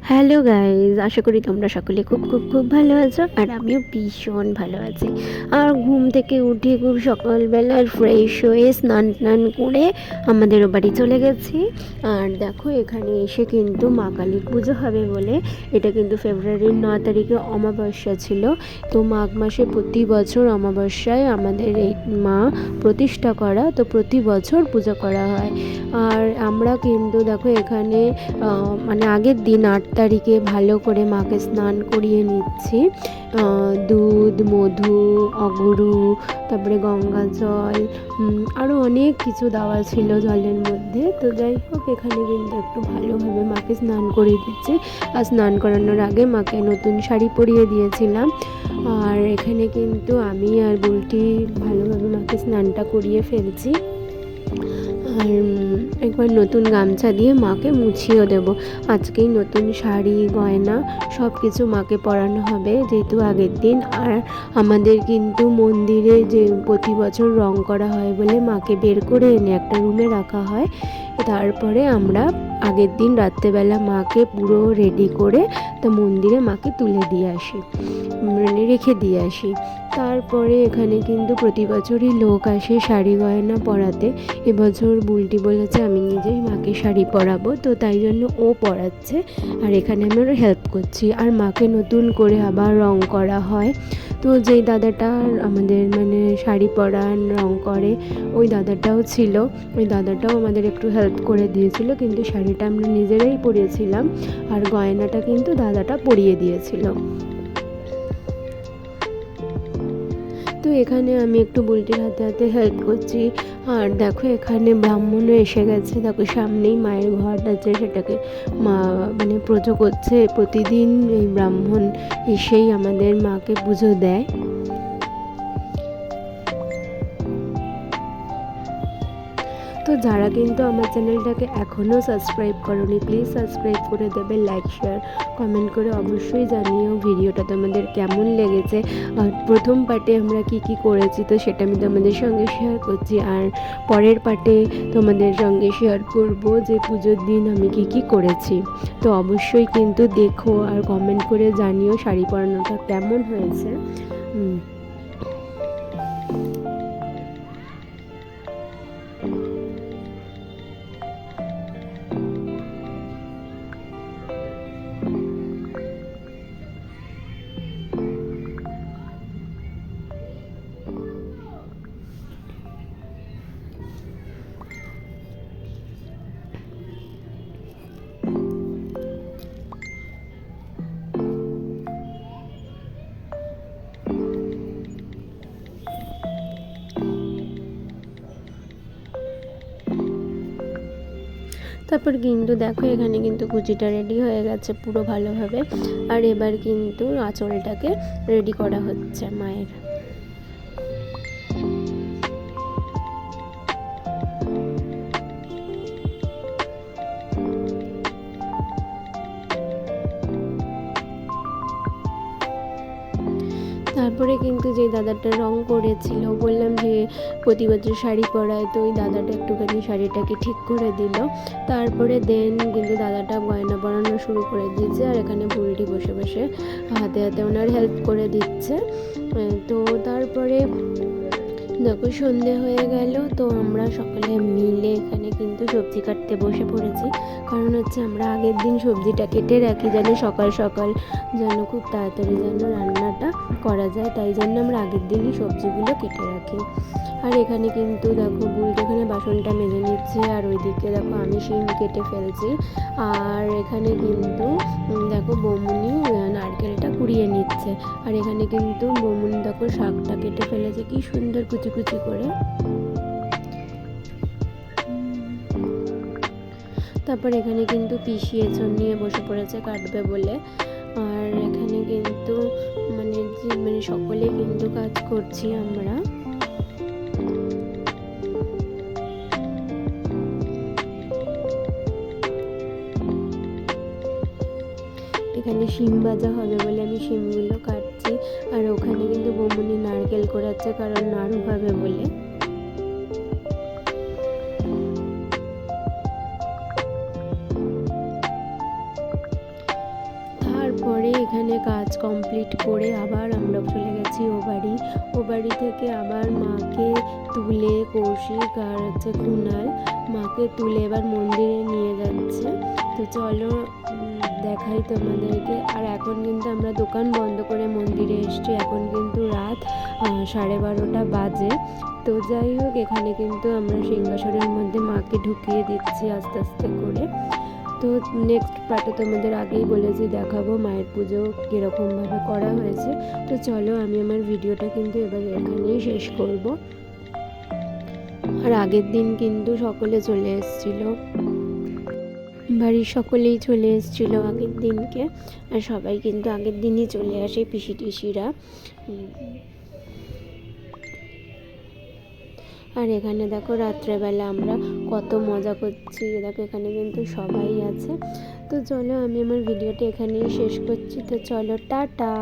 Hello guys, আশা করি তোমরা সকলে খুব খুব খুব ভালো আছো। আর আমিও ভীষণ ভালো আছি। আর ঘুম থেকে উঠে খুব সকালবেলা ফ্রেশ হয়ে স্নান টান করে আমাদের বাড়ি চলে গেছি। আর দেখো, এখানে এসে কিন্তু মা কালীর পুজো হবে বলে, এটা কিন্তু ফেব্রুয়ারির 9 তারিখে অমাবস্যা ছিল। তো মাঘ মাসে প্রতি বছর অমাবস্যায় আমাদের এই মা প্রতিষ্ঠা করা, তো প্রতি বছর পুজো করা হয়। আর আমরা কিন্তু দেখো এখানে মানে আগের দিন 8 তারিখে ভালো করে মাকে স্নান করিয়ে নিচ্ছি। দুধ, মধু, অগুরু, তারপরে গঙ্গা জল, আরও অনেক কিছু দেওয়া ছিল জলের মধ্যে। তো যাই হোক, এখানে কিন্তু একটু ভালোভাবে মাকে স্নান করিয়ে দিচ্ছি। আর স্নান করানোর আগে মাকে নতুন শাড়ি পরিয়ে দিয়েছিলাম। আর এখানে কিন্তু আমি আর বুলটি ভালোভাবে মাকে স্নানটা করিয়ে ফেলছি। আর একবার নতুন গামছা দিয়ে মাকে মুছিয়েও দেবো। আজকেই নতুন শাড়ি, গয়না সব কিছু মাকে পরানো হবে, যেহেতু আগের দিন। আর আমাদের কিন্তু মন্দিরে যে প্রতি বছর রং করা হয় বলে মাকে বের করে এনে একটা রুমে রাখা হয়। তারপরে আমরা আগের দিন রাত্রেবেলা মাকে পুরো রেডি করে তা মন্দিরে মাকে তুলে দিয়ে আসি, মানে রেখে দিয়ে আসি। তারপরে এখানে কিন্তু প্রতি বছরই লোক আসে শাড়ি গয়না পরাতে। এবছর বুলটি বলেছে আমি নিজেই মাকে শাড়ি পরাবো, তো তাই জন্য ও পরাচ্ছে। আর এখানে আমি ওর হেল্প করছি। আর মাকে নতুন করে আবার রং করা হয়। তো যেই দাদাটা আমাদের মানে শাড়ি পরান, রং করে, ওই দাদাটাও ছিল। ওই দাদাটাও আমাদের একটু হেল্প করে দিয়েছিল, কিন্তু শাড়িটা আমরা নিজেরাই পরিয়েছিলাম। আর গয়নাটা কিন্তু দাদাটা পরিয়ে দিয়েছিল। তো এখানে আমি একটু বুলটির হাতে হাতে হেল্প করছি। আর দেখো, এখানে ব্রাহ্মণও এসে গেছে। দেখো, সামনেই মায়ের ঘর আছে, সেটাকে মা মানে পুজো করছে। প্রতিদিন এই ব্রাহ্মণ এসেই আমাদের মাকে পুজো দেয়। তো যারা কিন্তু আমার চ্যানেলটাকে এখনও সাবস্ক্রাইব করোনি, প্লিজ সাবস্ক্রাইব করে দেবে, লাইক শেয়ার কমেন্ট করে অবশ্যই জানিও ভিডিওটা তোমাদের কেমন লেগেছে। আর প্রথম পার্টে আমরা কি করেছি, তো সেটা আমি তোমাদের সঙ্গে শেয়ার করছি। আর পরের পার্টে তোমাদের সঙ্গে শেয়ার করব যে পুজোর দিন আমি কি করেছি। তো অবশ্যই কিন্তু দেখো আর কমেন্ট করে জানিও শাড়ি পরানোটা কেমন হয়েছে। তারপর কিন্তু দেখো, এখানে কিন্তু কুচিটা রেডি হয়ে গেছে পুরো ভালোভাবে। আর এবার কিন্তু আঁচলটাকে রেডি করা হচ্ছে মায়ের। তারপরে কিন্তু যে দাদাটা রং করেছিল, বললাম যে প্রতি বছর শাড়ি পরায়, তো ওই দাদাটা একটুখানি শাড়িটাকে ঠিক করে দিল। তারপরে কিন্তু দাদাটা গয়না পরানো শুরু করে দিয়েছে। আর এখানে বুলটি বসে বসে হাতে হাতে ওনার হেল্প করে দিচ্ছে। তো তারপরে দেখো, সন্ধে হয়ে গেল। তো আমরা সকলে মিলে এখানে কিন্তু সবজি কাটতে বসে পড়েছি। কারণ হচ্ছে আমরা আগের দিন সবজিটা কেটে রাখি, যেন সকাল সকাল যেন খুব তাড়াতাড়ি যেন রান্নাটা করা যায়। তাই জন্য আমরা আগের দিনই সবজিগুলো কেটে রাখি। আর এখানে কিন্তু দেখো, বুলটি এখানে বাসনটা মেজে নিচ্ছে। আর ওইদিকে দেখো আমি শিম কেটে ফেলছি। আর এখানে কিন্তু দেখো বৌমনি নারকেলটা কুড়িয়ে নিচ্ছে। আর এখানে কিন্তু বৌমনি দেখো শাকটা কেটে ফেলেছে কি সুন্দর কুচি কুচি করে। তারপর এখানে কিন্তু পিসি এঁচড় নিয়ে বসে পড়েছে কাটবে বলে। আর এখানে কিন্তু মানে সকলে কিন্তু কাজ করছি আমরা। এখানে শিম ভাজা হবে বলে আমি শিমগুলো কাটছি। আর ওখানে কিন্তু বৌমনি নারকেল কোড়াচ্ছে, কারণ নাড়ু হবে বলে। তারপরে এখানে কাজ কমপ্লিট করে আবার আমরা চলে গেছি ও বাড়ি থেকে আবার মাকে তুলে কৌশিক আর হচ্ছে কুনাল মাকে তুলে এবার মন্দিরে নিয়ে যাচ্ছে। তো চলো দেখাই তোমাদেরকে। আর এখন কিন্তু আমরা দোকান বন্ধ করে মন্দিরে এসেছি, এখন কিন্তু রাত 12:30 বাজে। তো যাই হোক, এখানে কিন্তু আমরা সিংহাসনের মধ্যে মাকে ঢুকিয়ে দিচ্ছি আস্তে আস্তে করে। তো নেক্সট পার্টে তোমাদের আগেই বলেছি দেখাবো মায়ের পুজো কীরকমভাবে করা হয়েছে। তো চলো আমি আমার ভিডিওটা কিন্তু এবার এখানেই শেষ করব। আর আগের দিন কিন্তু সকলে চলে এসেছিলো, বাড়ির সকলেই চলে এসেছিলো আগের দিনকে। আর সবাই কিন্তু আগের দিনই চলে আসে, পিসি টিসিরা। আর এখানে দেখো রাত্রেবেলা আমরা কত মজা করছি, দেখো এখানে কিন্তু সবাই আছে। তো চলো আমি আমার ভিডিওটা এখানেই শেষ করছি। তো চলো টাটা।